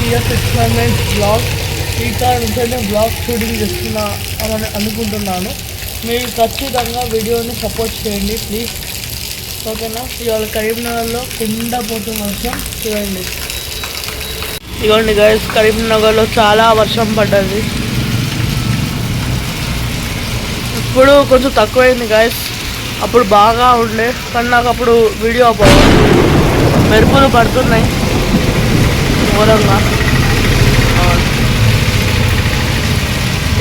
TF experiments blog. ఈ car నుంచే blog shooting చేస్తున్నా అని అనుకుంటున్నాను. మీరు ఖచ్చితంగా వీడియోని సపోర్ట్ చేయండి ప్లీజ్, ఓకేనా. ఇవాళ కరీంనగర్లో కుండపోతున్న వర్షం చూడండి. ఇదిగోండి గైస్, కరీంనగర్లో చాలా వర్షం పడ్డది. ఇప్పుడు కొంచెం తక్కువైంది గైస్, అప్పుడు బాగా ఉండే కానీ నాకు అప్పుడు వీడియో మెరుపులు పడుతున్నాయి ఘోరంగా.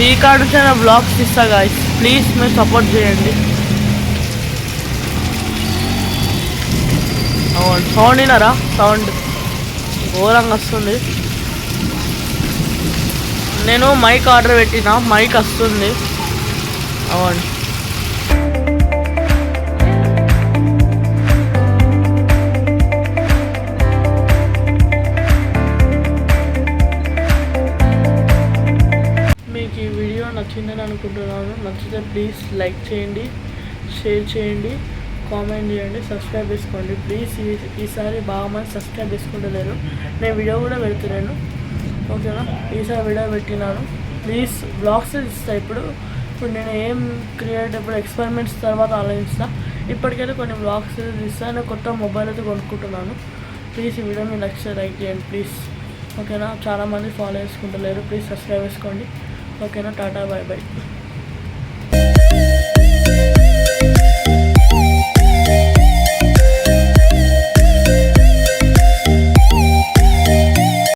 ఈ కాడ నుంచి నేను బ్లాగ్స్ ఇస్తా గైస్, ప్లీజ్ మీరు సపోర్ట్ చేయండి. అవును, సౌండ్ వినారా? సౌండ్ ఘోరంగా వస్తుంది. నేను మైక్ ఆర్డర్ పెట్టిన, మైక్ వస్తుంది. అవును, మీకు ఈ వీడియో నచ్చిందని అనుకుంటున్నాను. నచ్చితే ప్లీజ్ లైక్ చేయండి, షేర్ చేయండి, కామెంట్ చేయండి, సబ్స్క్రైబ్ చేసుకోండి ప్లీజ్. ఈసారి బాగా మంది సబ్స్క్రైబ్ చేసుకుంటలేరు. నేను వీడియో కూడా పెడుతున్నాను, ఓకేనా. ఈసారి వీడియో పెట్టినాను, ప్లీజ్. బ్లాగ్స్ ఇస్తాను ఇప్పుడు నేను ఏం క్రియేట్ ఇప్పుడు ఎక్స్పెరిమెంట్స్ తర్వాత ఆలోచిస్తా. ఇప్పటికైతే కొన్ని బ్లాగ్స్ ఇస్తాను. నేను కొత్త మొబైల్ అయితే కొనుక్కుంటున్నాను. ప్లీజ్ ఈ వీడియో మీకు నచ్చితే లైక్ చేయండి ప్లీజ్, ఓకేనా. చాలామంది ఫాలో చేసుకుంటలేరు, ప్లీజ్ సబ్స్క్రైబ్ చేసుకోండి, ఓకేనా. Tata, bye bye.